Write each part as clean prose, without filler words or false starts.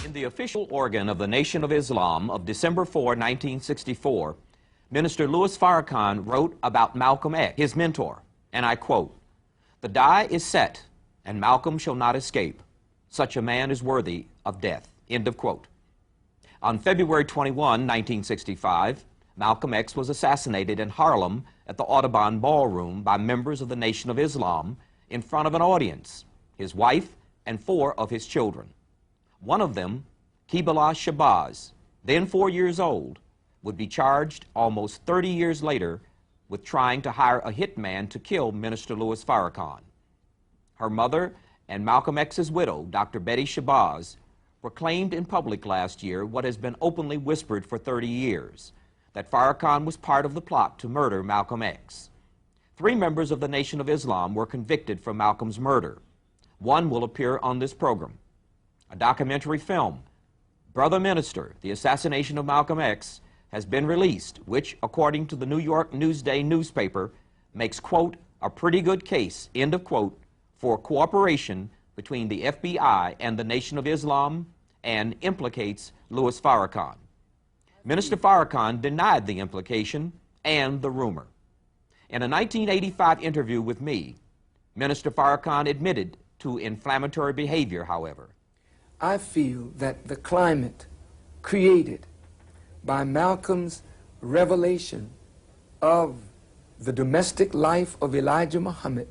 In the official organ of the Nation of Islam of December 4, 1964, Minister Louis Farrakhan wrote about Malcolm X, his mentor, and I quote, "The die is set, and Malcolm shall not escape. Such a man is worthy of death." End of quote. On February 21, 1965, Malcolm X was assassinated in Harlem at the Audubon Ballroom by members of the Nation of Islam in front of an audience, his wife and 4 of his children. One of them, Khalil Shabazz, then 4 years old, would be charged almost 30 years later with trying to hire a hitman to kill Minister Louis Farrakhan. Her mother and Malcolm X's widow, Dr. Betty Shabazz, proclaimed in public last year what has been openly whispered for 30 years, that Farrakhan was part of the plot to murder Malcolm X. 3 members of the Nation of Islam were convicted for Malcolm's murder. One will appear on this program. A documentary film, Brother Minister, The Assassination of Malcolm X, has been released, which, according to the New York Newsday newspaper, makes, quote, "a pretty good case," end of quote, for cooperation between the FBI and the Nation of Islam and implicates Louis Farrakhan. Minister Farrakhan denied the implication and the rumor. In a 1985 interview with me, Minister Farrakhan admitted to inflammatory behavior, however. I feel that the climate created by Malcolm's revelation of the domestic life of Elijah Muhammad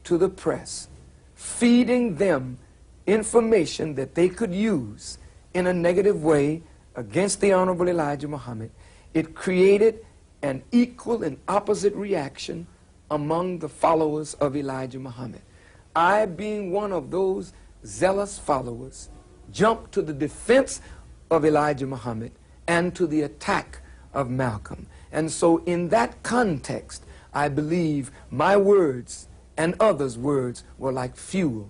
to the press, feeding them information that they could use in a negative way against the Honorable Elijah Muhammad, it created an equal and opposite reaction among the followers of Elijah Muhammad. I, being one of those zealous followers, jumped to the defense of Elijah Muhammad and to the attack of Malcolm. And so in that context, I believe my words and others' words were like fuel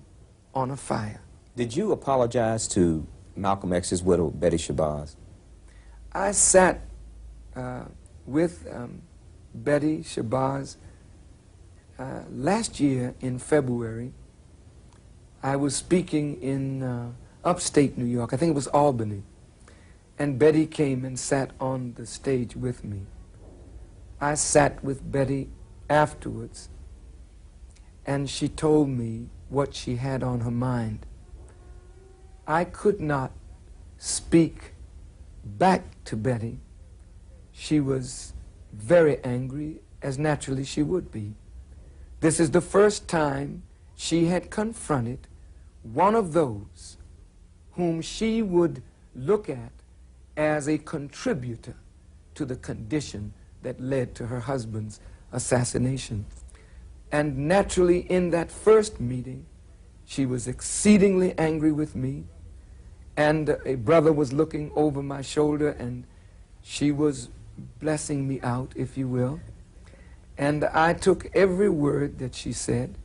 on a fire. Did you apologize to Malcolm X's widow, Betty Shabazz? I sat with Betty Shabazz last year in February. I was speaking in upstate New York, I think it was Albany, and Betty came and sat on the stage with me. I sat with Betty afterwards, and she told me what she had on her mind. I could not speak back to Betty. She was very angry, as naturally she would be. This is the first time she had confronted one of those whom she would look at as a contributor to the condition that led to her husband's assassination. And naturally, in that first meeting, she was exceedingly angry with me, and a brother was looking over my shoulder, and she was blessing me out, if you will. And I took every word that she said,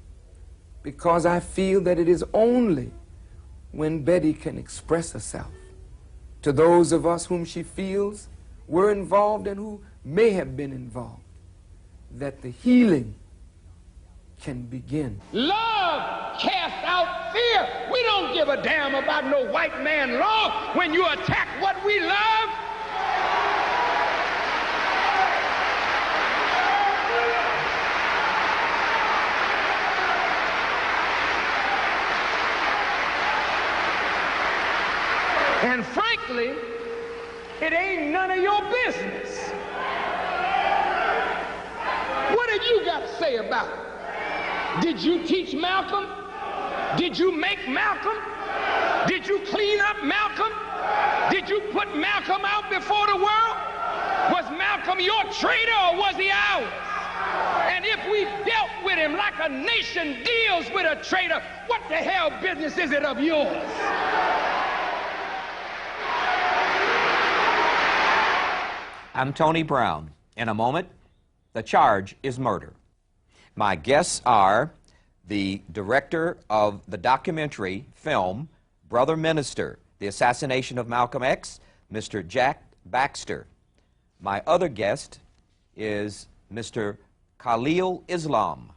because I feel that it is only when Betty can express herself to those of us whom she feels were involved and who may have been involved, that the healing can begin. Love casts out fear. We don't give a damn about no white man law when you attack what we love. And frankly, it ain't none of your business. What have you got to say about it? Did you teach Malcolm? Did you make Malcolm? Did you clean up Malcolm? Did you put Malcolm out before the world? Was Malcolm your traitor or was he ours? And if we dealt with him like a nation deals with a traitor, what the hell business is it of yours? I'm Tony Brown. In a moment, the charge is murder. My guests are the director of the documentary film, Brother Minister, The Assassination of Malcolm X, Mr. Jack Baxter. My other guest is Mr. Khalil Islam,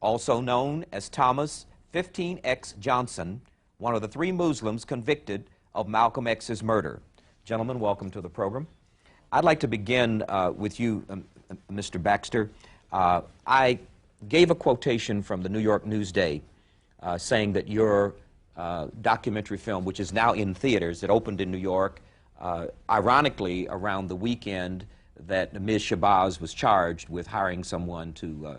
also known as Thomas 15X Johnson, one of the 3 Muslims convicted of Malcolm X's murder. Gentlemen, welcome to the program. I'd like to begin with you, Mr. Baxter. I gave a quotation from the New York Newsday saying that your documentary film, which is now in theaters, it opened in New York, ironically around the weekend that Ms. Shabazz was charged with hiring someone to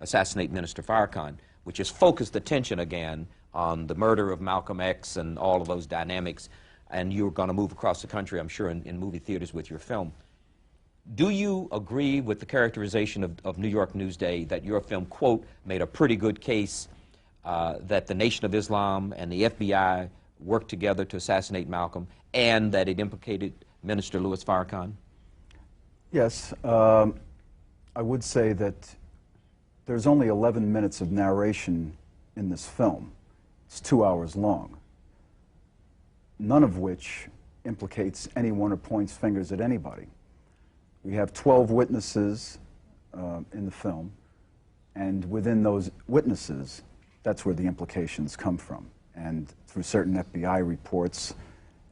assassinate Minister Farrakhan, which has focused attention again on the murder of Malcolm X and all of those dynamics, and you're going to move across the country, I'm sure, in movie theaters with your film. Do you agree with the characterization of New York Newsday that your film, quote, made a pretty good case that the Nation of Islam and the FBI worked together to assassinate Malcolm, and that it implicated Minister Louis Farrakhan? Yes, I would say that there's only 11 minutes of narration in this film. It's 2 hours long, none of which implicates anyone or points fingers at anybody. We have 12 witnesses in the film, and within those witnesses, that's where the implications come from. And through certain FBI reports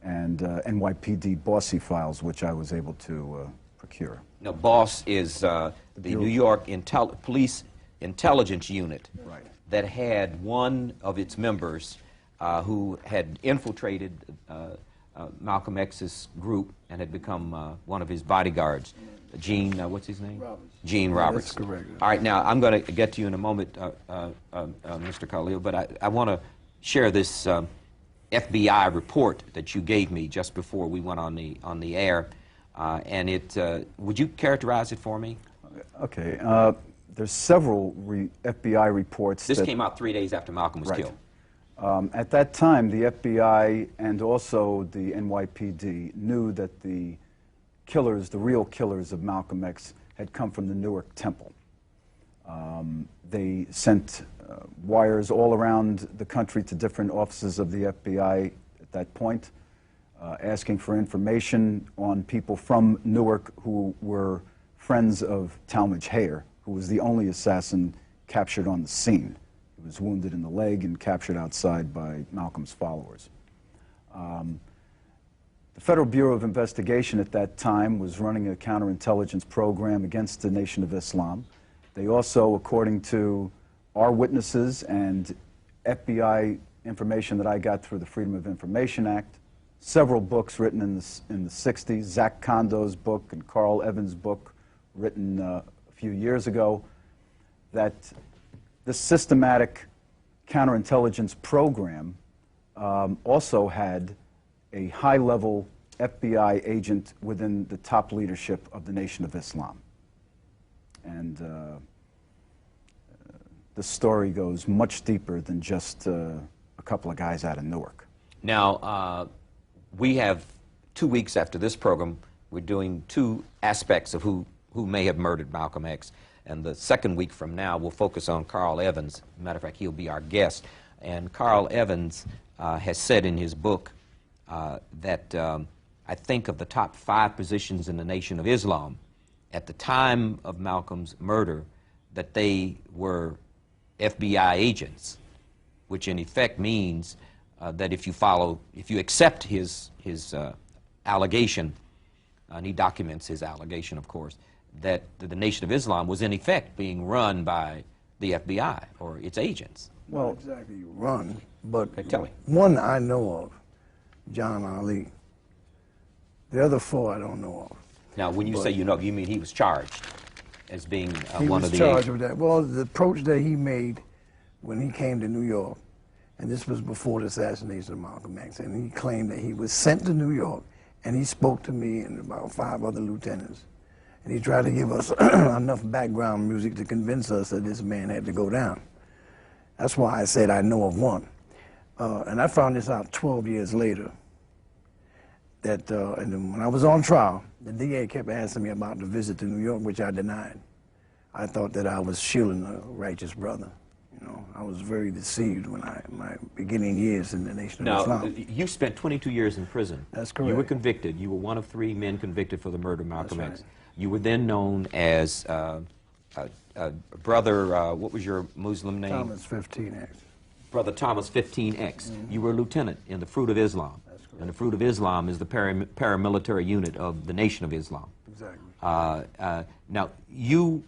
and NYPD BOSSy files, which I was able to procure. Now, BOSS is the New York Police Intelligence Unit, right, that had one of its members who had infiltrated Malcolm X's group and had become one of his bodyguards. Gene, what's his name? Roberts. Gene Roberts. That's correct. All right, now I'm going to get to you in a moment, Mr. Khalil, but I want to share this FBI report that you gave me just before we went on the air, and it. Would you characterize it for me? Okay. There's several FBI reports. This came out 3 days after Malcolm was killed. At that time, the FBI and also the NYPD knew that the killers, the real killers of Malcolm X, had come from the Newark Temple. They sent wires all around the country to different offices of the FBI at that point, asking for information on people from Newark who were friends of Talmadge Hayer, who was the only assassin captured on the scene. He was wounded in the leg and captured outside by Malcolm's followers. The Federal Bureau of Investigation at that time was running a counterintelligence program against the Nation of Islam. They also, according to our witnesses and FBI information that I got through the Freedom of Information Act, several books written in the 60s, Zach Condo's book and Carl Evans' book written a few years ago, that this systematic counterintelligence program also had a high-level FBI agent within the top leadership of the Nation of Islam. And the story goes much deeper than just a couple of guys out of Newark. Now, we have 2 weeks after this program, we're doing two aspects of who may have murdered Malcolm X. And the second week from now, we'll focus on Carl Evans. As a matter of fact, he'll be our guest. And Carl Evans has said in his book that I think of the top 5 positions in the Nation of Islam at the time of Malcolm's murder, that they were FBI agents, which in effect means that if you accept his allegation, and he documents his allegation, of course, that the Nation of Islam was in effect being run by the FBI or its agents. Well, not exactly run, but okay, tell me. One I know of, John Ali. The other 4 I don't know of. Now, when you say you know, you mean he was charged as being one of the agents? He was charged with that. Well, the approach that he made when he came to New York, and this was before the assassination of Malcolm X, and he claimed that he was sent to New York, and he spoke to me and about 5 other lieutenants. And he tried to give us enough background music to convince us that this man had to go down. That's why I said I know of one. And I found this out 12 years later. That and then when I was on trial, the DA kept asking me about the visit to New York, which I denied. I thought that I was shielding a righteous brother. You know, I was very deceived when my beginning years in the Nation of Islam. Now, you spent 22 years in prison. That's correct. You were convicted. You were one of 3 men convicted for the murder of Malcolm X. Right. You were then known as Brother, what was your Muslim name? Thomas 15X. Brother Thomas 15X. You were a lieutenant in the Fruit of Islam. That's and the Fruit of Islam is the paramilitary unit of the Nation of Islam. Exactly. Now, you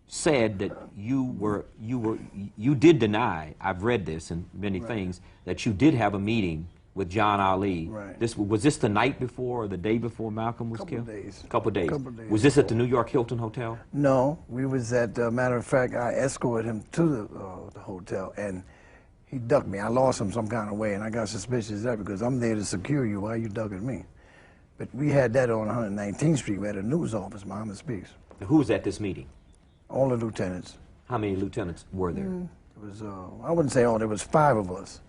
said that you did deny, I've read this and many things, that you did have a meeting with John Ali. Right. Was this the night before or the day before Malcolm was killed? Couple of days. Couple days. Was this at the New York Hilton Hotel? No, we was at, matter of fact, I escorted him to the hotel, and he ducked me. I lost him some kind of way, and I got suspicious of that because I'm there to secure you. Why are you ducking me? But we had that on 119th Street. We had a news office, Muhammad Speaks. Who was at this meeting? All the lieutenants. How many lieutenants were there? It was, I wouldn't say all, there was 5 of us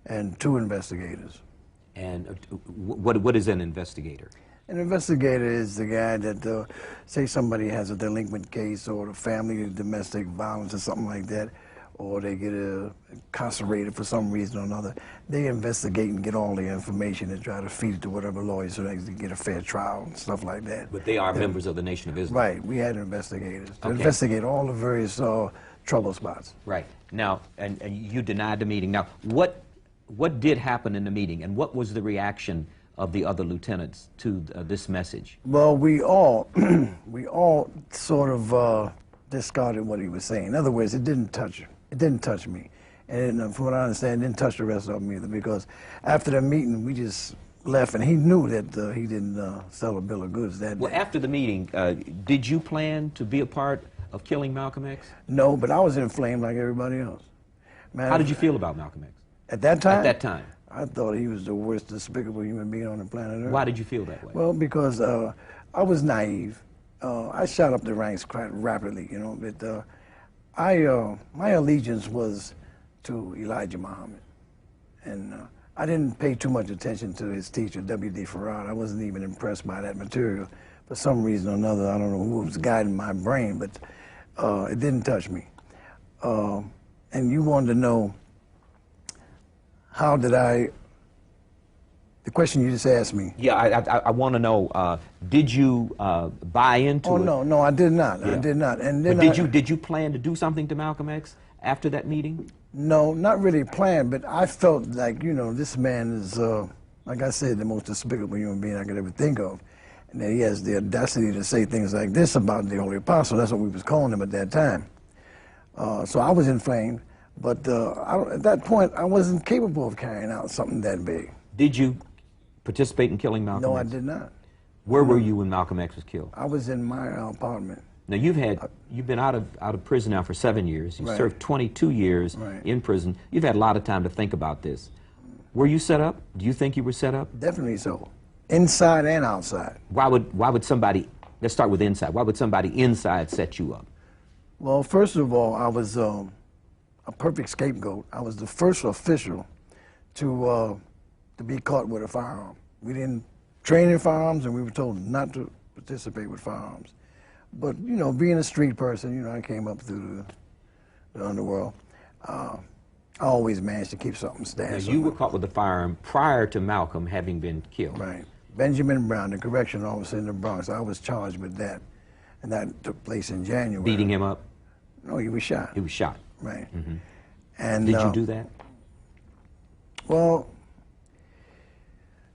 and 2 investigators. And what is an investigator? An investigator is the guy that, say somebody has a delinquent case or the family domestic violence or something like that, or they get incarcerated for some reason or another. They investigate and get all the information and try to feed it to whatever lawyer so they can get a fair trial and stuff like that. But they are members of the Nation of Islam. Right, we had investigators to investigate all the various trouble spots. Right. Now, and you denied the meeting. Now, what did happen in the meeting, and what was the reaction of the other lieutenants to this message? Well, we all sort of discarded what he was saying. In other words, it didn't touch me. And from what I understand, it didn't touch the rest of them either, because after the meeting, we just left, and he knew that he didn't sell a bill of goods that day. Well, after the meeting, did you plan to be a part of killing Malcolm X? No, but I was inflamed like everybody else. Man, how did you feel about Malcolm X? At that time? At that time. I thought he was the worst despicable human being on the planet Earth. Why did you feel that way? Well, because I was naive. I shot up the ranks quite rapidly, you know, but my allegiance was to Elijah Muhammad. And I didn't pay too much attention to his teacher, W.D. Farrakhan. I wasn't even impressed by that material. For some reason or another, I don't know who was guiding my brain, but it didn't touch me. And you wanted to know, how did the question you just asked me. Yeah, I want to know, did you buy into it? Oh, no, I did not. Yeah. I did not. And then did you plan to do something to Malcolm X after that meeting? No, not really planned, but I felt like, you know, this man is, like I said, the most despicable human being I could ever think of. And that he has the audacity to say things like this about the Holy Apostle. That's what we was calling him at that time. So I was inflamed, but at that point, I wasn't capable of carrying out something that big. Did you participate in killing Malcolm X? X? No, I did not. Where were you when Malcolm X was killed? I was in my apartment. Now you've been out of prison now for 7 years. You served 22 years in prison. You've had a lot of time to think about this. Were you set up? Do you think you were set up? Definitely so, inside and outside. Why would somebody? Let's start with inside. Why would somebody inside set you up? Well, first of all, I was a perfect scapegoat. I was the first official to be caught with a firearm. We didn't train in firearms, and we were told not to participate with firearms. But, you know, being a street person, you know, I came up through the underworld. I always managed to keep something stashed. Now, you were caught with a firearm prior to Malcolm having been killed. Right. Benjamin Brown, the correction officer in the Bronx, I was charged with that. And that took place in January. Beating him up? No, he was shot. He was shot. Right. Mm-hmm. And did you do that? Well,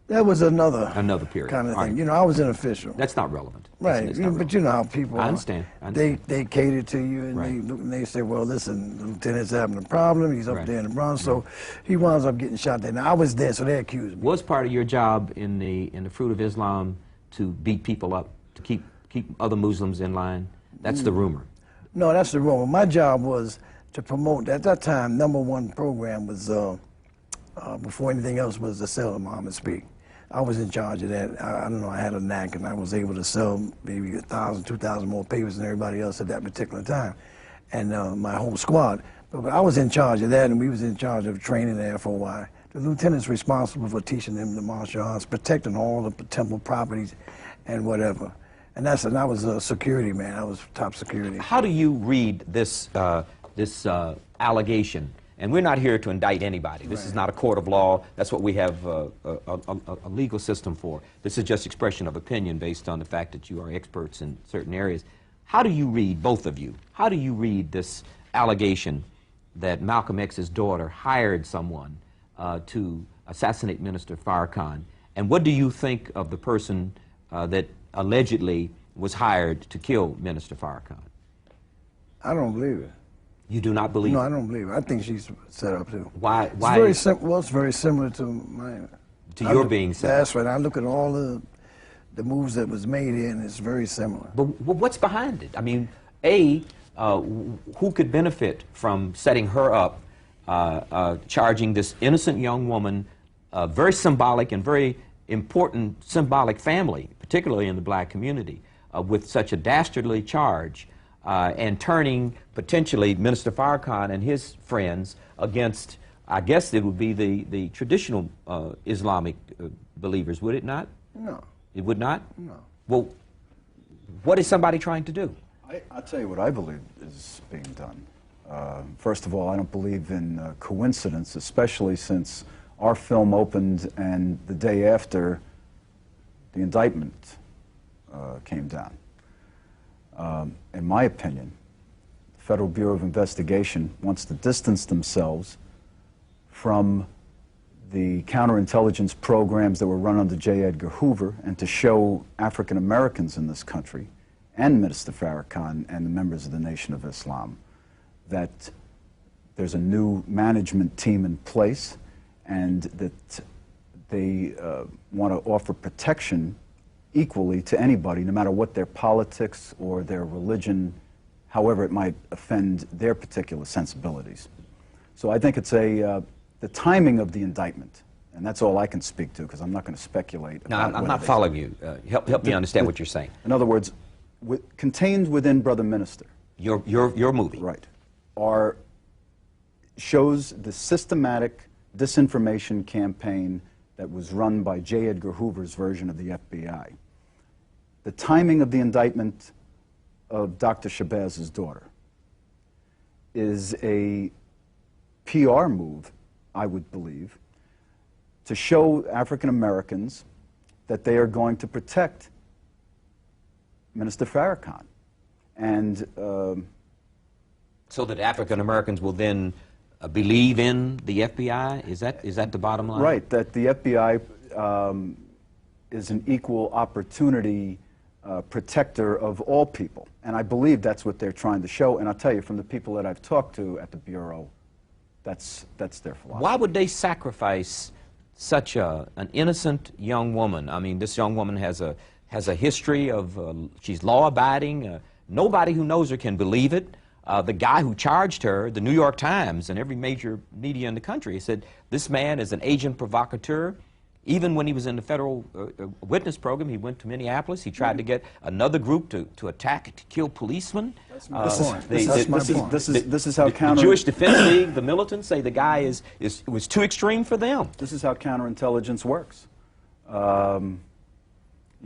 that was another period kind of thing. You know, I was an official. That's not relevant. Right, but relevant. You know how people I understand. They cater to you, and they say, well, listen, the lieutenant's having a problem. He's up there in the Bronx, so he winds up getting shot there. Now, I was there, so they accused me. Was part of your job in the Fruit of Islam to beat people up, to keep other Muslims in line? That's the rumor. No, that's the rumor. My job was to promote, at that time, #1 program was, before anything else, was to sell Muhammad Speak. I was in charge of that. I don't know, I had a knack, and I was able to sell maybe 1,000, 2,000 more papers than everybody else at that particular time, and my whole squad. But I was in charge of that, and we was in charge of training there for a while. The lieutenant's responsible for teaching them the martial arts, protecting all the temple properties and whatever. And I was a security man. I was top security. How do you read this allegation? And we're not here to indict anybody. This is not a court of law. That's what we have a legal system for. This is just expression of opinion based on the fact that you are experts in certain areas. How do you read, both of you, how do you read this allegation that Malcolm X's daughter hired someone to assassinate Minister Farrakhan? And what do you think of the person that allegedly was hired to kill Minister Farrakhan? I don't believe it. You do not believe No, it? I don't believe it. I think she's set up too. Why? It's Why? very well, it's very similar to mine. To your being set up. That's right. I look at all the moves that was made here, and it's very similar. But what's behind it? I mean, who could benefit from setting her up, charging this innocent young woman, very symbolic and very important symbolic family, particularly in the black community, with such a dastardly charge, and turning potentially Minister Farrakhan and his friends against, I guess it would be the traditional Islamic believers, would it not? No. It would not? No. Well, what is somebody trying to do? I'll tell you what I believe is being done. First of all, I don't believe in coincidence, especially since our film opened and the day after the indictment came down. In my opinion, the Federal Bureau of Investigation wants to distance themselves from the counterintelligence programs that were run under J. Edgar Hoover and to show African Americans in this country and Minister Farrakhan and the members of the Nation of Islam that there's a new management team in place and that they want to offer protection equally to anybody, no matter what their politics or their religion, however it might offend their particular sensibilities. So I think it's the timing of the indictment, and that's all I can speak to because I'm not going to speculate. No, I'm not following you. Help me understand what you're saying. In other words, contained within Brother Minister. Your movie. Right. Shows the systematic disinformation campaign that was run by J. Edgar Hoover's version of the FBI. The timing of the indictment of Dr. Shabazz's daughter is a PR move, I would believe, to show African Americans that they are going to protect Minister Farrakhan. And so that African Americans will then believe in the FBI? Is that the bottom line? Right, that the FBI is an equal opportunity protector of all people. And I believe that's what they're trying to show. And I'll tell you, from the people that I've talked to at the Bureau, that's their philosophy. Why would they sacrifice such an innocent young woman? I mean, this young woman has a history of, she's law-abiding. Nobody who knows her can believe it. The guy who charged her, the New York Times and every major media in the country, said this man is an agent provocateur. Even when he was in the federal witness program, he went to Minneapolis. He tried to get another group to attack, to kill policemen. That's my point. This is how the Jewish Defense League, the militants, say the guy was too extreme for them. This is how counterintelligence works. You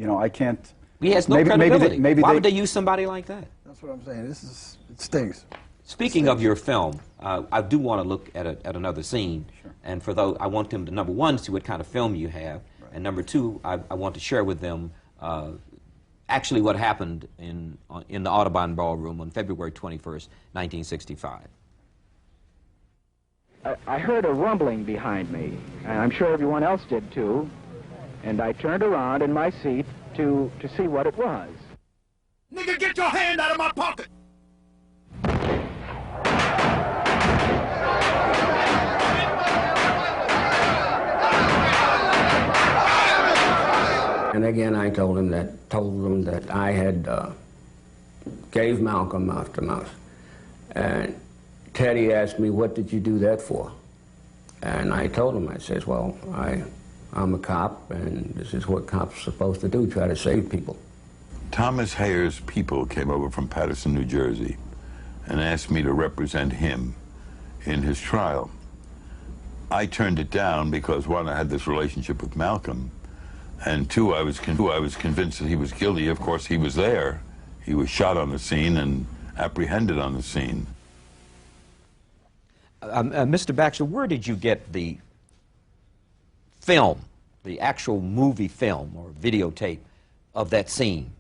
know, I can't. He has no credibility. Why would they use somebody like that? That's what I'm saying. It stinks. Speaking of your film, I do want to look at another scene. Sure. And for those, I want them to, number one, see what kind of film you have. Right. And number two, I want to share with them actually what happened in the Audubon Ballroom on February 21st, 1965. I heard a rumbling behind me, and I'm sure everyone else did too. And I turned around in my seat to see what it was. Nigga, get your hand out of my pocket! And again, I told them that I had gave Malcolm mouth to mouth. And Teddy asked me, what did you do that for? And I told him, I says, well, I'm a cop, and this is what cops are supposed to do, try to save people. Thomas Hayer's people came over from Paterson, New Jersey, and asked me to represent him in his trial. I turned it down because, one, I had this relationship with Malcolm, and two, I was convinced that he was guilty. Of course, he was there. He was shot on the scene and apprehended on the scene. Mr. Baxter, where did you get the film, the actual movie film or videotape of that scene?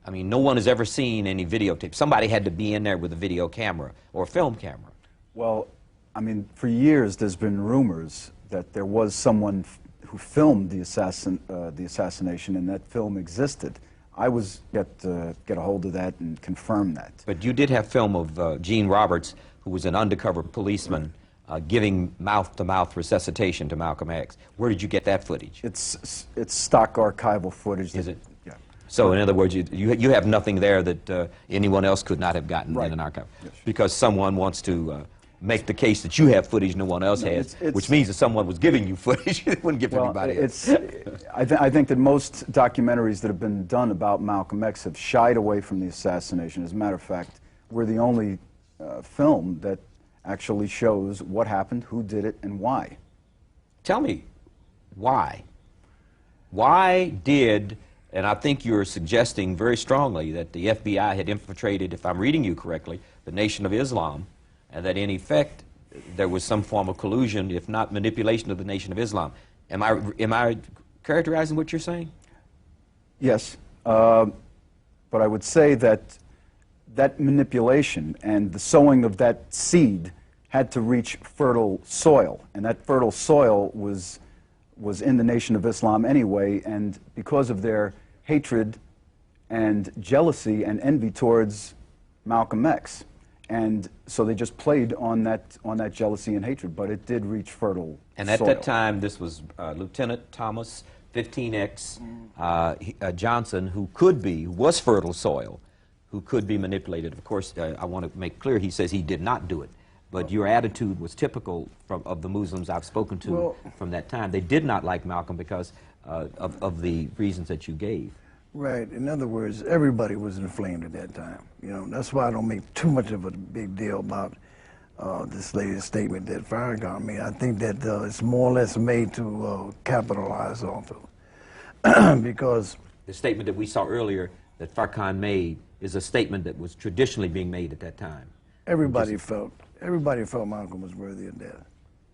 I mean, no one has ever seen any videotape. Somebody had to be in there with a video camera or a film camera. Well, I mean, for years there's been rumors that there was someone who filmed the assassination, and that film existed. I was get a hold of that and confirm that. But you did have film of Gene Roberts, who was an undercover policeman, giving mouth-to-mouth resuscitation to Malcolm X. Where did you get that footage? It's stock archival footage. Is it? Yeah. So in other words, you have nothing there that anyone else could not have gotten in an archive, because someone wants to make the case that you have footage no one else has, which means that someone was giving you footage it wouldn't give to anybody else. I think that most documentaries that have been done about Malcolm X have shied away from the assassination. As a matter of fact, we're the only film that actually shows what happened, who did it, and why. Tell me, why? Why did, and I think you're suggesting very strongly that the FBI had infiltrated, if I'm reading you correctly, the Nation of Islam, and that in effect there was some form of collusion, if not manipulation, of the Nation of Islam. Am I characterizing what you're saying? Yes, but I would say that that manipulation and the sowing of that seed had to reach fertile soil, and that fertile soil was in the Nation of Islam anyway, and because of their hatred and jealousy and envy towards Malcolm X. And so they just played on that jealousy and hatred, but it did reach fertile And at soil. that time, this was Lieutenant Thomas 15X Johnson, who was fertile soil, who could be manipulated. Of course, I want to make clear, he says he did not do it. But your attitude was typical of the Muslims I've spoken to from that time. They did not like Malcolm because of the reasons that you gave. Right. In other words, everybody was inflamed at that time. You know, that's why I don't make too much of a big deal about this latest statement that Farrakhan made. I think that it's more or less made to capitalize off of. Because the statement that we saw earlier that Farrakhan made is a statement that was traditionally being made at that time. Everybody felt Malcolm was worthy of death.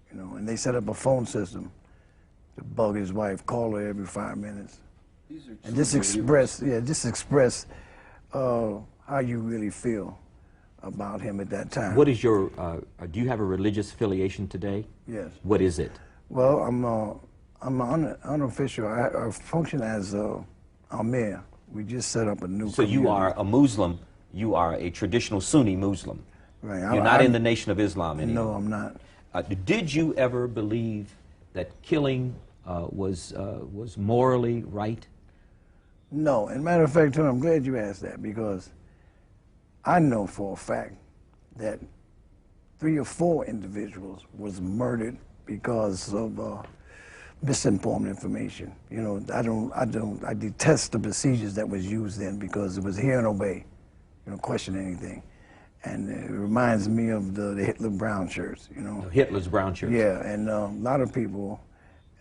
You know, and they set up a phone system to bug his wife, call her every 5 minutes. And just express how you really feel about him at that time. What is your, do you have a religious affiliation today? Yes. What is it? Well, I'm unofficial. I function as our mayor. We just set up a new So you are a Muslim, you are a traditional Sunni Muslim. Right. You're not in the Nation of Islam anymore. No, I'm not. Did you ever believe that killing was morally right? No. As a matter of fact, Tony, I'm glad you asked that, because I know for a fact that 3 or 4 individuals was murdered because of misinformed information. You know, I detest the procedures that was used then, because it was hear and obey. You don't question anything. And it reminds me of the Hitler brown shirts, you know. Hitler's brown shirts. Yeah, and a lot of people,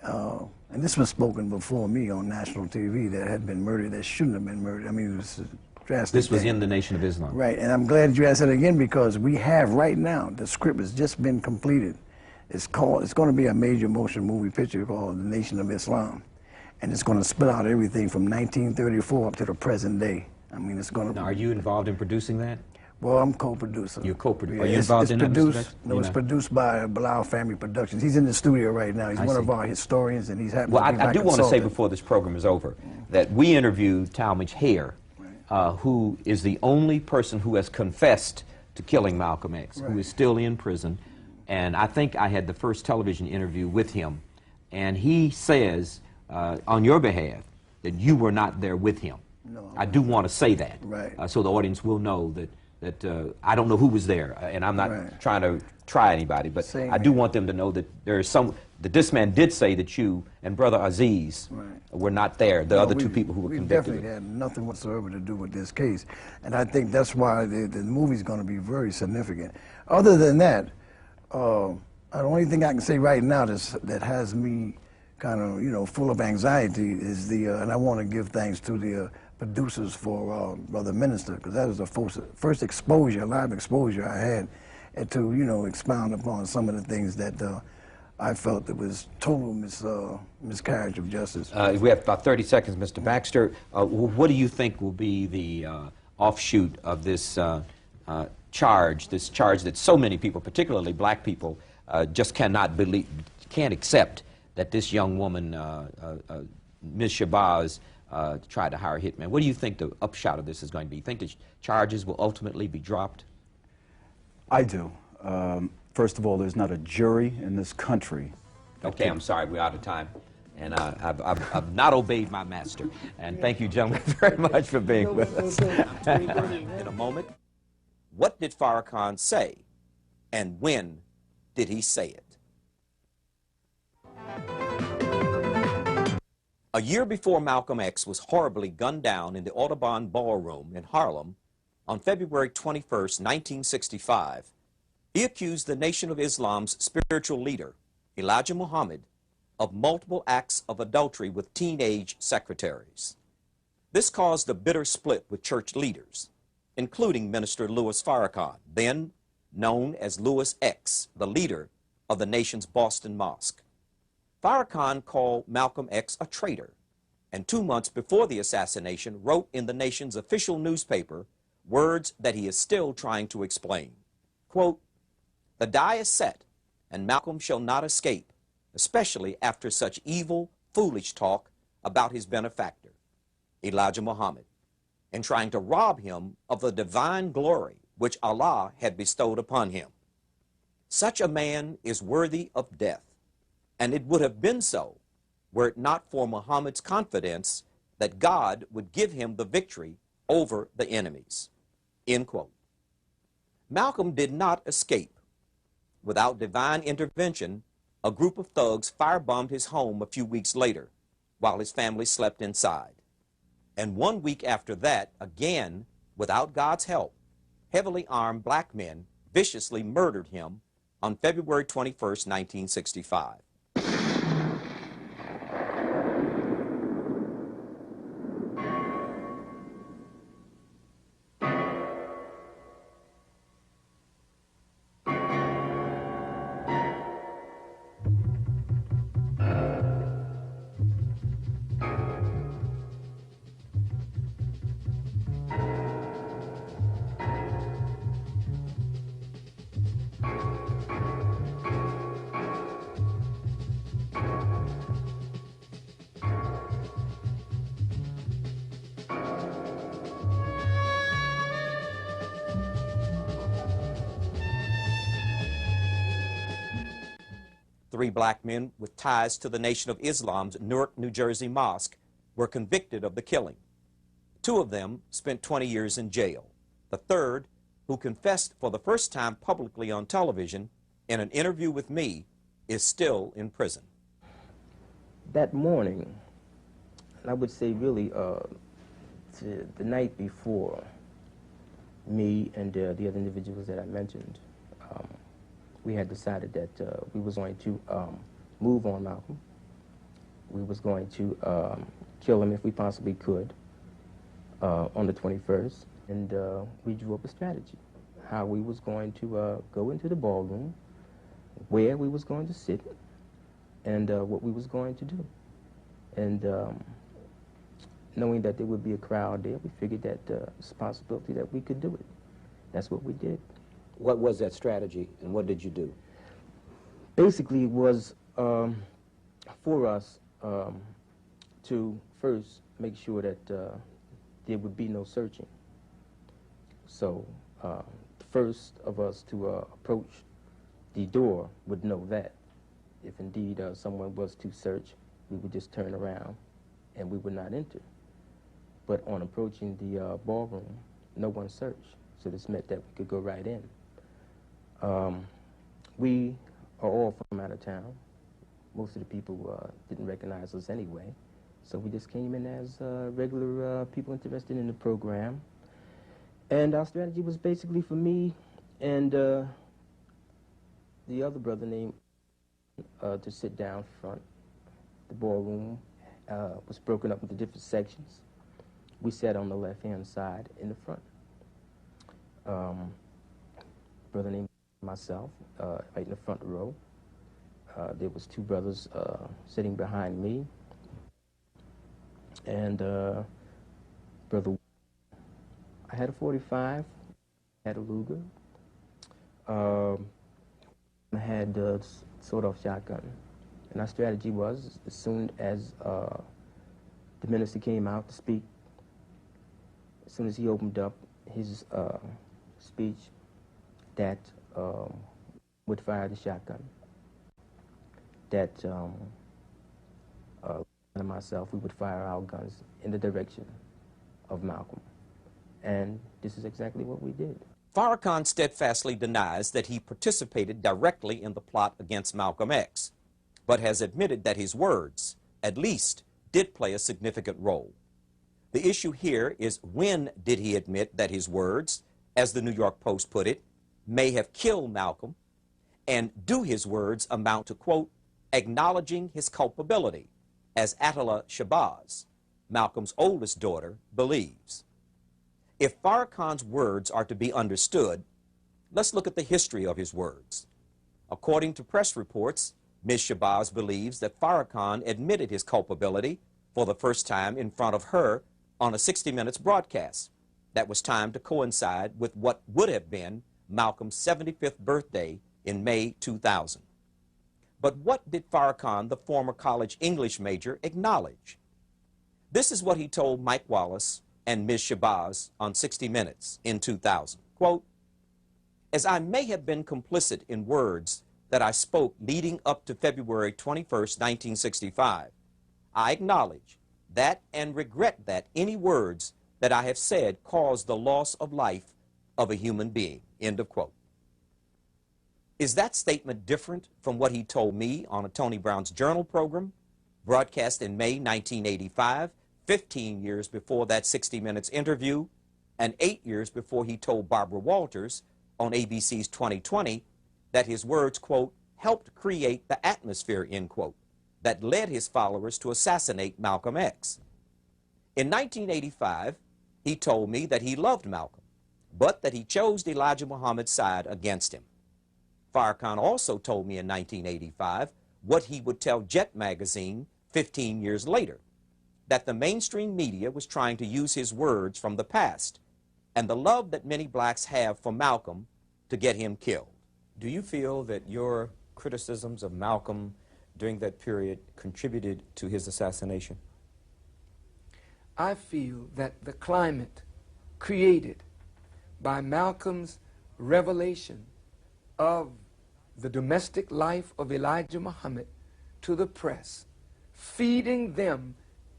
and this was spoken before me on national TV, that had been murdered that shouldn't have been murdered. I mean, it was drastic. This was in the Nation of Islam. Right, and I'm glad you asked that again, because we have right now, the script has just been completed. It's going to be a major motion movie picture called The Nation of Islam. And it's going to spit out everything from 1934 up to the present day. I mean, it's going to... Now, are you involved in producing that? Well, I'm co-producer. You're co-producer. Yeah, Are you involved in that, Mr. Baxter? No, it's produced by Bilal Family Productions. He's in the studio right now. He's one of our historians, and he's happy to be my I do want to say consultant. before this program is over that we interviewed Talmadge Hayer, who is the only person who has confessed to killing Malcolm X, who is still in prison. And I think I had the first television interview with him. And he says, on your behalf, that you were not there with him. No, I do want to say that, so the audience will know that I don't know who was there, and I'm not trying to try anybody, but I do want them to know that there is that this man did say that you and Brother Aziz were not there, the other 2 people who were convicted. We definitely had nothing whatsoever to do with this case, and I think that's why the movie's going to be very significant. Other than that, the only thing I can say right now that has me kind of, you know, full of anxiety is and I want to give thanks to the producers for Brother Minister, because that was the first exposure, live exposure I had, and to, you know, expound upon some of the things that I felt that was total miscarriage of justice. We have about 30 seconds, Mr. Baxter. What do you think will be the offshoot of this charge that so many people, particularly black people, just cannot believe, can't accept that this young woman, Ms. Shabazz, tried to hire a hitman. What do you think the upshot of this is going to be? You think the charges will ultimately be dropped? I do. First of all, there's not a jury in this country. Okay, I'm sorry, we're out of time. And I've not obeyed my master. And thank you, gentlemen, very much for being with us. In a moment, what did Farrakhan say? And when did he say it? A year before Malcolm X was horribly gunned down in the Audubon Ballroom in Harlem on February 21st, 1965, he accused the Nation of Islam's spiritual leader, Elijah Muhammad, of multiple acts of adultery with teenage secretaries. This caused a bitter split with church leaders, including Minister Louis Farrakhan, then known as Louis X, the leader of the nation's Boston Mosque. Farrakhan called Malcolm X a traitor, and 2 months before the assassination wrote in the nation's official newspaper words that he is still trying to explain. Quote, "The die is set, and Malcolm shall not escape, especially after such evil, foolish talk about his benefactor, Elijah Muhammad, and trying to rob him of the divine glory which Allah had bestowed upon him. Such a man is worthy of death, and it would have been so were it not for Muhammad's confidence that God would give him the victory over the enemies." End quote. Malcolm did not escape. Without divine intervention, a group of thugs firebombed his home a few weeks later while his family slept inside. And 1 week after that, again, without God's help, heavily armed black men viciously murdered him on February 21st, 1965. Three black men with ties to the Nation of Islam's Newark, New Jersey mosque were convicted of the killing. 2 of them spent 20 years in jail. The third, who confessed for the first time publicly on television in an interview with me, is still in prison. That morning, I would say really the night before, me and the other individuals that I mentioned, we had decided that we was going to move on Malcolm. We was going to kill him if we possibly could on the 21st. And we drew up a strategy, how we was going to go into the ballroom, where we was going to sit, and what we was going to do. And knowing that there would be a crowd there, we figured that it's a possibility that we could do it. That's what we did. What was that strategy, and what did you do? Basically, it was for us to first make sure that there would be no searching. So the first of us to approach the door would know that. If indeed someone was to search, we would just turn around and we would not enter. But on approaching the ballroom, no one searched. So this meant that we could go right in. We are all from out of town. Most of the people didn't recognize us anyway. So we just came in as regular people interested in the program. And our strategy was basically for me and the other brother named to sit down front. The ballroom was broken up into different sections. We sat on the left-hand side in the front. Brother named myself, right in the front row. There was 2 brothers sitting behind me. And Brother, I had a .45, had a Luger. I had a sawed-off shotgun, And our strategy was, as soon as the minister came out to speak, as soon as he opened up his speech, that would fire the shotgun. That and myself, we would fire our guns in the direction of Malcolm. And this is exactly what we did. Farrakhan steadfastly denies that he participated directly in the plot against Malcolm X, but has admitted that his words, at least, did play a significant role. The issue here is, when did he admit that his words, as the New York Post put it, may have killed Malcolm, and do his words amount to, quote, acknowledging his culpability, as Atala Shabazz, Malcolm's oldest daughter, believes. If Farrakhan's words are to be understood, let's look at the history of his words. According to press reports, Ms. Shabazz believes that Farrakhan admitted his culpability for the first time in front of her on a 60 Minutes broadcast that was timed to coincide with what would have been Malcolm's 75th birthday in May 2000. But what did Farrakhan, the former college English major, acknowledge? This is what he told Mike Wallace and Ms. Shabazz on 60 Minutes in 2000. Quote, as I may have been complicit in words that I spoke leading up to February 21st, 1965, I acknowledge that and regret that any words that I have said caused the loss of life of a human being. End of quote. Is that statement different from what he told me on a Tony Brown's Journal program, broadcast in May 1985, 15 years before that 60 Minutes interview, and 8 years before he told Barbara Walters on ABC's 2020 that his words, quote, helped create the atmosphere, end quote, that led his followers to assassinate Malcolm X? In 1985, he told me that he loved Malcolm, but that he chose Elijah Muhammad's side against him. Farrakhan also told me in 1985 what he would tell Jet magazine 15 years later, that the mainstream media was trying to use his words from the past and the love that many blacks have for Malcolm to get him killed. Do you feel that your criticisms of Malcolm during that period contributed to his assassination? I feel that the climate created by Malcolm's revelation of the domestic life of Elijah Muhammad to the press, feeding them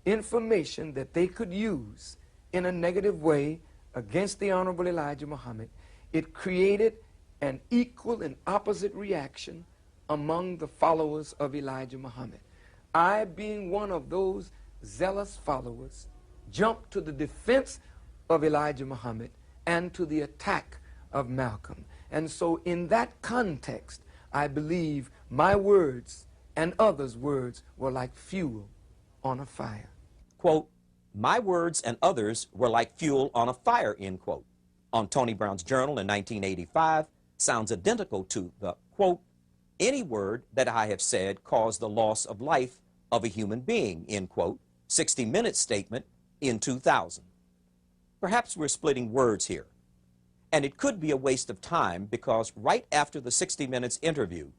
information that they could use in a negative way against the Honorable Elijah Muhammad, it created an equal and opposite reaction among the followers of Elijah Muhammad. I, being one of those zealous followers, jumped to the defense of Elijah Muhammad and to the attack of Malcolm. And so in that context, I believe my words and others' words were like fuel on a fire. Quote, my words and others were like fuel on a fire, end quote, on Tony Brown's Journal in 1985 sounds identical to the, quote, any word that I have said caused the loss of life of a human being, end quote, 60 Minutes statement in 2000. Perhaps we're splitting words here. And it could be a waste of time because right after the 60 Minutes interview,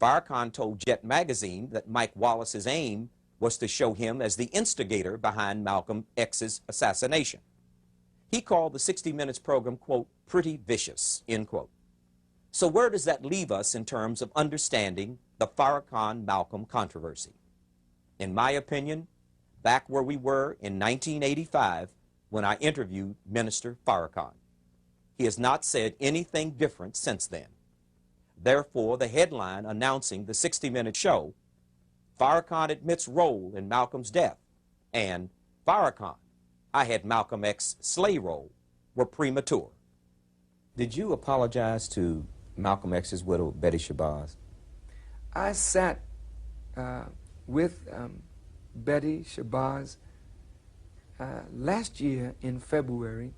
Farrakhan told Jet magazine that Mike Wallace's aim was to show him as the instigator behind Malcolm X's assassination. He called the 60 Minutes program, quote, pretty vicious, end quote. So where does that leave us in terms of understanding the Farrakhan-Malcolm controversy? In my opinion, back where we were in 1985 when I interviewed Minister Farrakhan. He has not said anything different since then. Therefore, the headline announcing the 60 Minutes show, Farrakhan admits role in Malcolm's death, and Farrakhan, I had Malcolm X slay role, were premature. Did you apologize to Malcolm X's widow, Betty Shabazz? I sat with Betty Shabazz last year in February.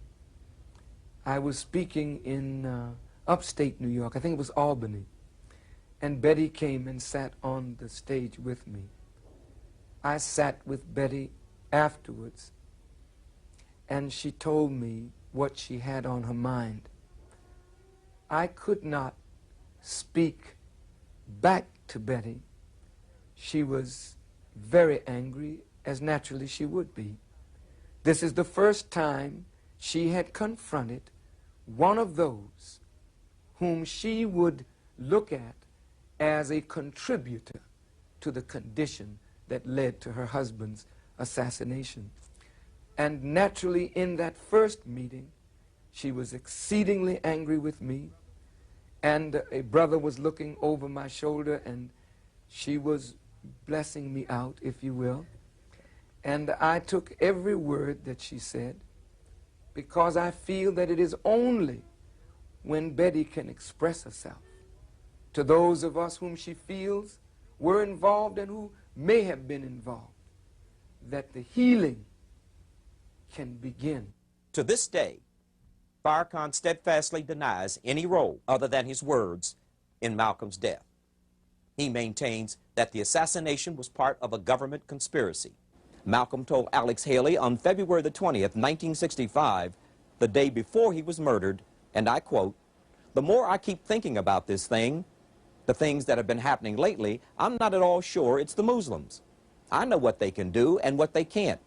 I was speaking in upstate New York, I think it was Albany, and Betty came and sat on the stage with me. I sat with Betty afterwards, and she told me what she had on her mind. I could not speak back to Betty. she was very angry, as naturally she would be. This is the first time she had confronted one of those whom she would look at as a contributor to the condition that led to her husband's assassination. And naturally, in that first meeting, she was exceedingly angry with me, and a brother was looking over my shoulder, and she was blessing me out, if you will. And I took every word that she said, because I feel that it is only when Betty can express herself to those of us whom she feels were involved and who may have been involved, that the healing can begin. To this day, Farrakhan steadfastly denies any role other than his words in Malcolm's death. He maintains that the assassination was part of a government conspiracy. Malcolm told Alex Haley on February the 20th, 1965, the day before he was murdered, and I quote, "The more I keep thinking about this thing, the things that have been happening lately, I'm not at all sure it's the Muslims. I know what they can do and what they can't,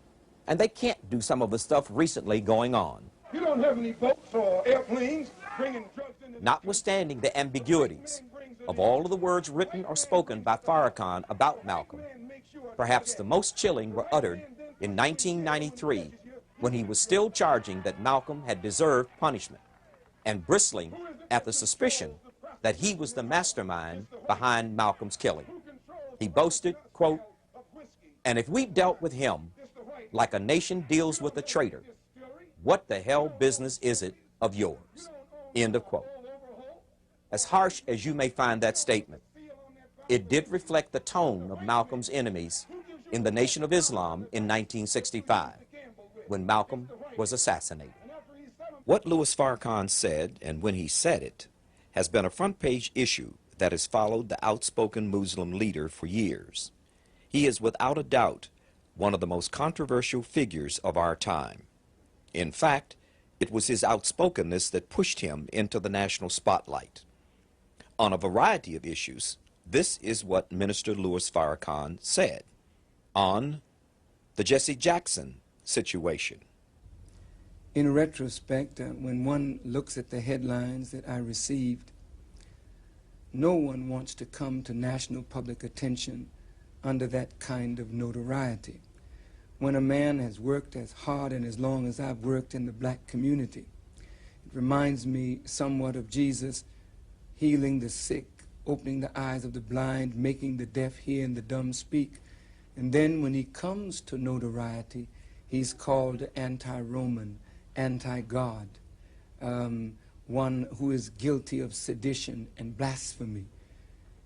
and they can't do some of the stuff recently going on." You don't have any boats or airplanes bringing drugs in. Notwithstanding the ambiguities of all of the words written or spoken by Farrakhan about Malcolm, perhaps the most chilling were uttered in 1993 when he was still charging that Malcolm had deserved punishment and bristling at the suspicion that he was the mastermind behind Malcolm's killing. He boasted, quote, "And if we dealt with him like a nation deals with a traitor, what the hell business is it of yours?" End of quote. As harsh as you may find that statement, it did reflect the tone of Malcolm's enemies in the Nation of Islam in 1965, when Malcolm was assassinated. What Louis Farrakhan said, and when he said it, has been a front-page issue that has followed the outspoken Muslim leader for years. He is without a doubt one of the most controversial figures of our time. In fact, it was his outspokenness that pushed him into the national spotlight. On a variety of issues, this is what Minister Louis Farrakhan said on the Jesse Jackson situation. In retrospect, when one looks at the headlines that I received, no one wants to come to national public attention under that kind of notoriety. When a man has worked as hard and as long as I've worked in the black community, it reminds me somewhat of Jesus healing the sick, opening the eyes of the blind, making the deaf hear and the dumb speak. And then when he comes to notoriety, he's called anti-Roman, anti-God, one who is guilty of sedition and blasphemy.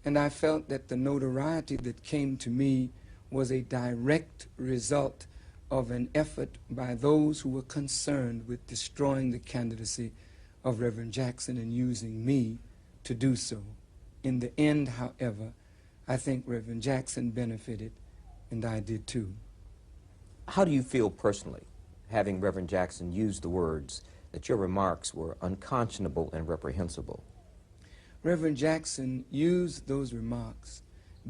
And I felt that the notoriety that came to me was a direct result of an effort by those who were concerned with destroying the candidacy of Reverend Jackson and using me to do so. In the end, however, I think Reverend Jackson benefited, and I did too. How do you feel personally, having Reverend Jackson use the words that your remarks were unconscionable and reprehensible? Reverend Jackson used those remarks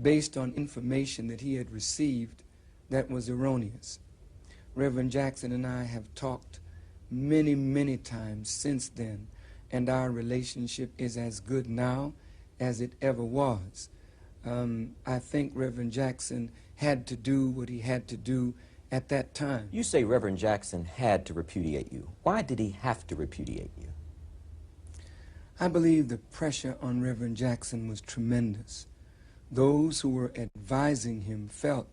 based on information that he had received that was erroneous. Reverend Jackson and I have talked many, many times since then, and our relationship is as good now as it ever was. I think Reverend Jackson had to do what he had to do at that time. You say Reverend Jackson had to repudiate you. Why did he have to repudiate you? I believe the pressure on Reverend Jackson was tremendous. Those who were advising him felt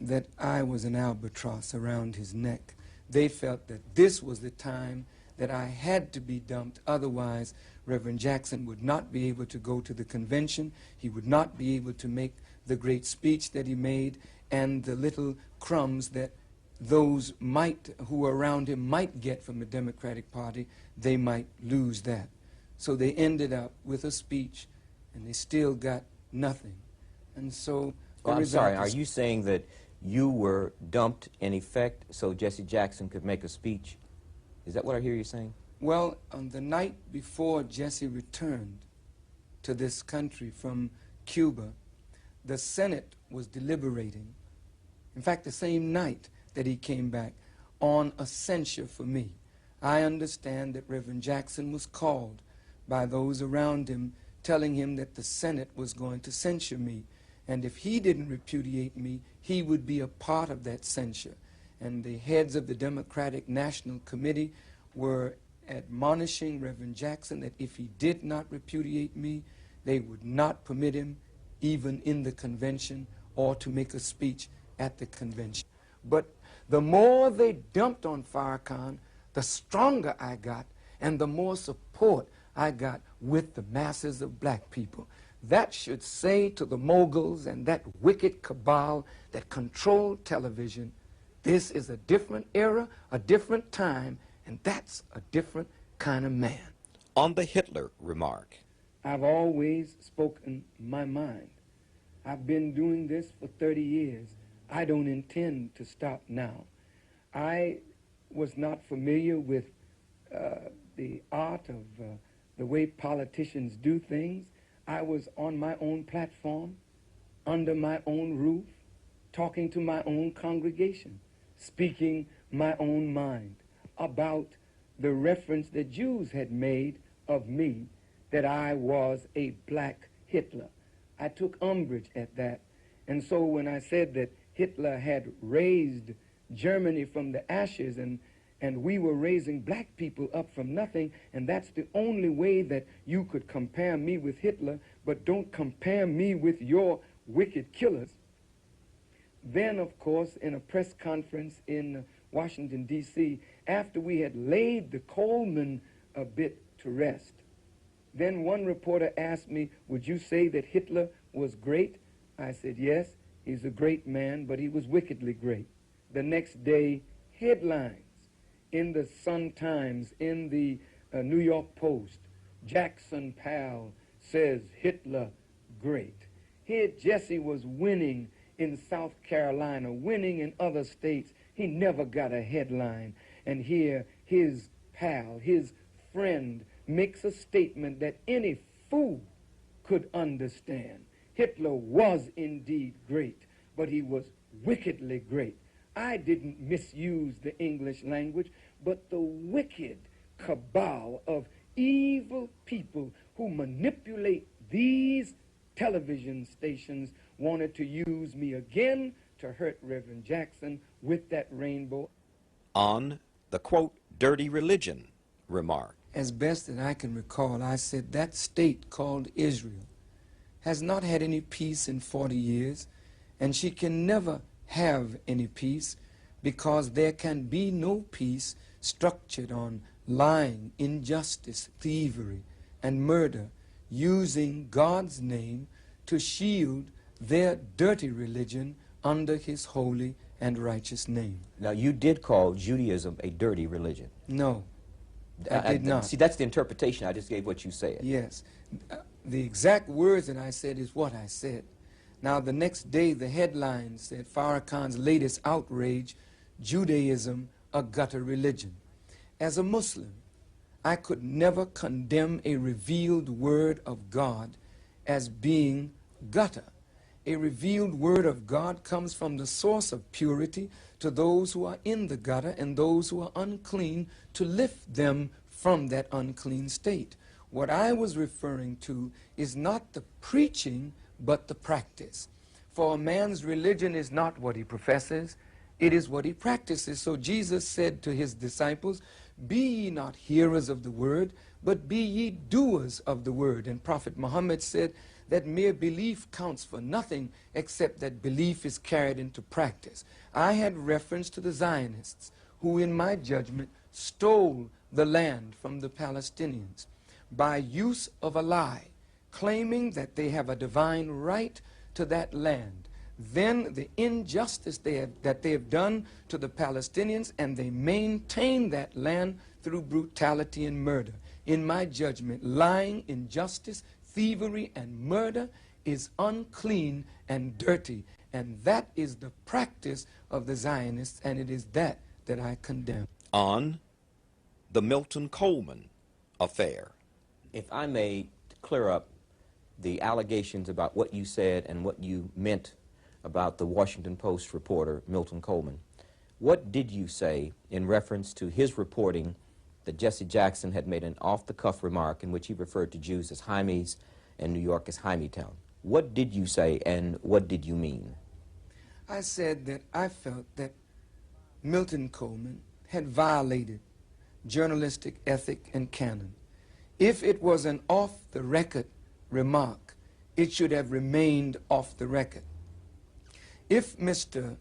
that I was an albatross around his neck. They felt that this was the time that I had to be dumped, otherwise Reverend Jackson would not be able to go to the convention, he would not be able to make the great speech that he made, and the little crumbs that those who were around him might get from the Democratic Party, they might lose that. So they ended up with a speech, and they still got nothing. And so well, I'm sorry, are you saying that you were dumped in effect so Jesse Jackson could make a speech? Is that what I hear you saying? Well, on the night before Jesse returned to this country from Cuba, the Senate was deliberating, in fact, the same night that he came back, on a censure for me. I understand that Reverend Jackson was called by those around him, telling him that the Senate was going to censure me, and if he didn't repudiate me, he would be a part of that censure. And the heads of the Democratic National Committee were admonishing Reverend Jackson that if he did not repudiate me, they would not permit him even in the convention or to make a speech at the convention. But the more they dumped on Farrakhan, the stronger I got and the more support I got with the masses of black people. That should say to the moguls and that wicked cabal that control television, this is a different era, a different time, and that's a different kind of man. On the Hitler remark. I've always spoken my mind. I've been doing this for 30 years. I don't intend to stop now. I was not familiar with the art of the way politicians do things. I was on my own platform, under my own roof, talking to my own congregation, speaking my own mind about the reference that Jews had made of me, that I was a black Hitler. I took umbrage at that. And so when I said that Hitler had raised Germany from the ashes and we were raising black people up from nothing, and that's the only way that you could compare me with Hitler, but don't compare me with your wicked killers. Then, of course, in a press conference in Washington, D.C., after we had laid the Coleman a bit to rest, then one reporter asked me, would you say that Hitler was great? I said, yes, he's a great man, but he was wickedly great. The next day, headlines in the Sun-Times, in the New York Post, Jackson Powell says Hitler great. Here Jesse was winning in South Carolina, winning in other states. He never got a headline. And here his pal, his friend, makes a statement that any fool could understand. Hitler was indeed great, but he was wickedly great. I didn't misuse the English language, but the wicked cabal of evil people who manipulate these television stations wanted to use me again to hurt Reverend Jackson with that rainbow. On the, quote, dirty religion remark. As best that I can recall, I said that state called Israel has not had any peace in 40 years, and she can never have any peace because there can be no peace structured on lying, injustice, thievery, and murder, using God's name to shield their dirty religion under his holy and righteous name. Now, you did call Judaism a dirty religion. No, I did not. See, that's the interpretation I just gave what you said. Yes. The exact words that I said is what I said. Now, the next day, the headline said, Farrakhan's latest outrage, Judaism, a gutter religion. As a Muslim, I could never condemn a revealed word of God as being gutter. A revealed word of God comes from the source of purity to those who are in the gutter and those who are unclean, to lift them from that unclean state. What I was referring to is not the preaching, but the practice. For a man's religion is not what he professes, it is what he practices. So Jesus said to his disciples, be ye not hearers of the word, but be ye doers of the word. And Prophet Muhammad said that mere belief counts for nothing except that belief is carried into practice. I had reference to the Zionists, who in my judgment stole the land from the Palestinians by use of a lie, claiming that they have a divine right to that land. Then the injustice that they have done to the Palestinians, and they maintain that land through brutality and murder. In my judgment, lying, injustice, thievery, and murder is unclean and dirty, and that is the practice of the Zionists, and it is that I condemn. On the Milton Coleman affair. If I may clear up the allegations about what you said and what you meant about the Washington Post reporter Milton Coleman. What did you say in reference to his reporting that Jesse Jackson had made an off-the-cuff remark in which he referred to Jews as Hymies and New York as Hymietown? What did you say and what did you mean? I said that I felt that Milton Coleman had violated journalistic ethic and canon. If it was an off-the-record remark, it should have remained off the record. If Mr.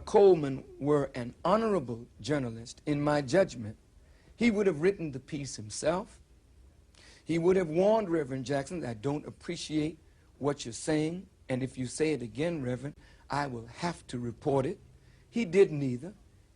Coleman were an honorable journalist, in my judgment, he would have written the piece himself. He would have warned Reverend Jackson that I don't appreciate what you're saying, and if you say it again, Reverend, I will have to report it. He did neither.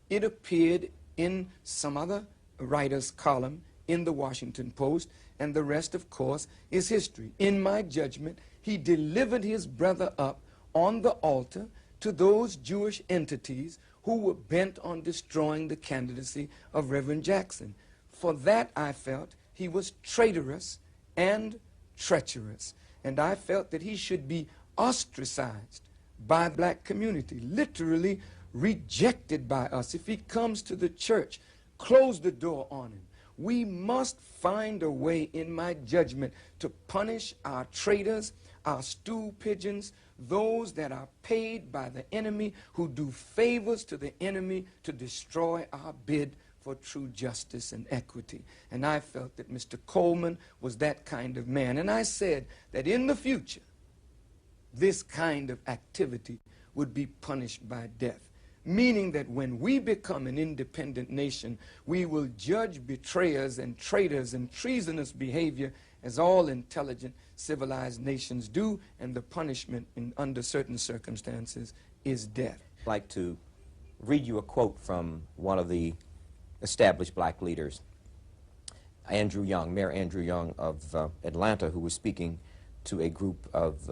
It appeared in some other writer's column in the Washington Post, and the rest, of course, is history. In my judgment, he delivered his brother up on the altar to those Jewish entities who were bent on destroying the candidacy of Reverend Jackson. For that, I felt he was traitorous and treacherous, and I felt that he should be ostracized by the black community, literally rejected by us. If he comes to the church, close the door on him. We must find a way, in my judgment, to punish our traitors, our stool pigeons, those that are paid by the enemy, who do favors to the enemy to destroy our bid for true justice and equity. And I felt that Mr. Coleman was that kind of man. And I said that in the future, this kind of activity would be punished by death, meaning that when we become an independent nation, we will judge betrayers and traitors and treasonous behavior as all intelligent, civilized nations do, and the punishment under certain circumstances is death. I'd like to read you a quote from one of the established black leaders, Andrew Young, Mayor Andrew Young of Atlanta, who was speaking to a group of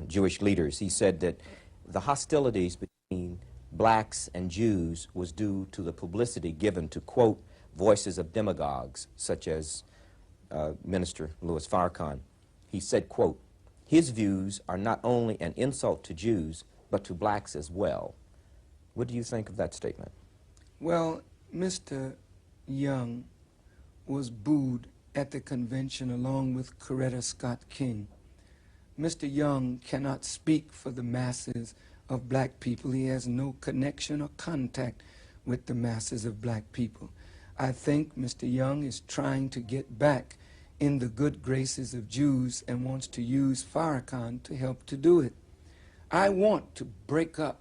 Jewish leaders. He said that the hostilities between blacks and Jews was due to the publicity given to, quote, voices of demagogues, such as Minister Louis Farrakhan. He said, quote, his views are not only an insult to Jews, but to blacks as well. What do you think of that statement? Well, Mr. Young was booed at the convention along with Coretta Scott King. Mr. Young cannot speak for the masses of black people. He has no connection or contact with the masses of black people. I think Mr. Young is trying to get back in the good graces of Jews and wants to use Farrakhan to help to do it. I want to break up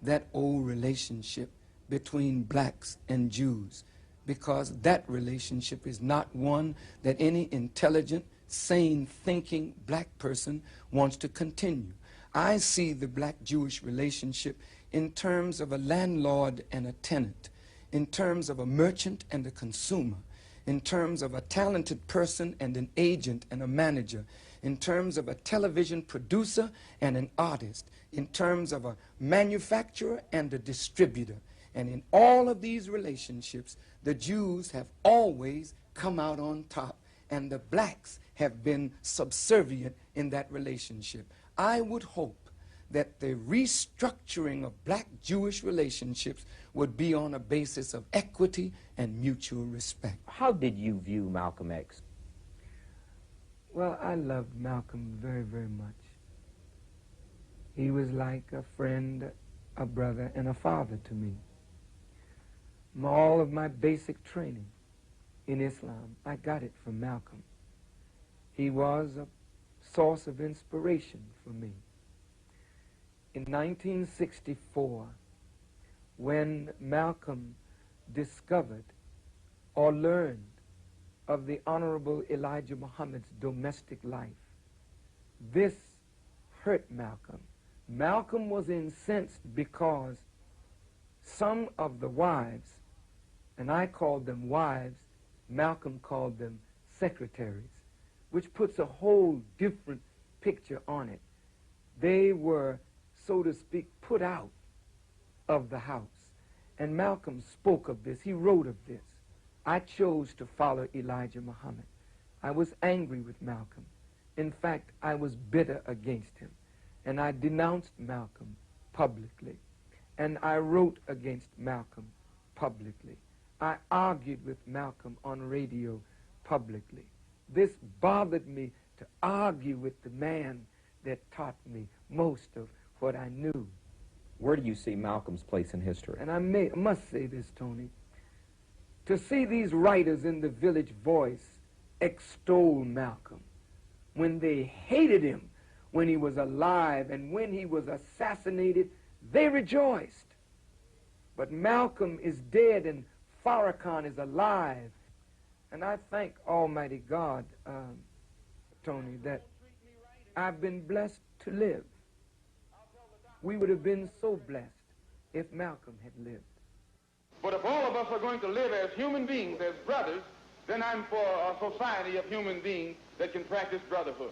that old relationship between blacks and Jews, because that relationship is not one that any intelligent, sane, thinking black person wants to continue. I see the black-Jewish relationship in terms of a landlord and a tenant, in terms of a merchant and a consumer, in terms of a talented person and an agent and a manager, in terms of a television producer and an artist, in terms of a manufacturer and a distributor. And in all of these relationships, the Jews have always come out on top, and the blacks have been subservient in that relationship. I would hope that the restructuring of black-Jewish relationships would be on a basis of equity and mutual respect. How did you view Malcolm X? Well, I loved Malcolm very, very much. He was like a friend, a brother, and a father to me. All of my basic training in Islam, I got it from Malcolm. He was a source of inspiration for me. In 1964, when Malcolm discovered or learned of the Honorable Elijah Muhammad's domestic life, this hurt Malcolm. Malcolm was incensed because some of the wives, and I called them wives, Malcolm called them secretaries, which puts a whole different picture on it. They were, so to speak, put out of the house. And Malcolm spoke of this. He wrote of this. I chose to follow Elijah Muhammad. I was angry with Malcolm In fact, I was bitter against him, and I denounced Malcolm publicly, and I wrote against Malcolm publicly. I argued with Malcolm on radio publicly. This bothered me to argue with the man that taught me most of what I knew. Where do you see Malcolm's place in history? And I must say this, Tony. To see these writers in the Village Voice extol Malcolm when they hated him when he was alive, and when he was assassinated, they rejoiced. But Malcolm is dead and Farrakhan is alive. And I thank Almighty God, Tony, that I've been blessed to live. We would have been so blessed if Malcolm had lived. But if all of us are going to live as human beings, as brothers, then I'm for a society of human beings that can practice brotherhood.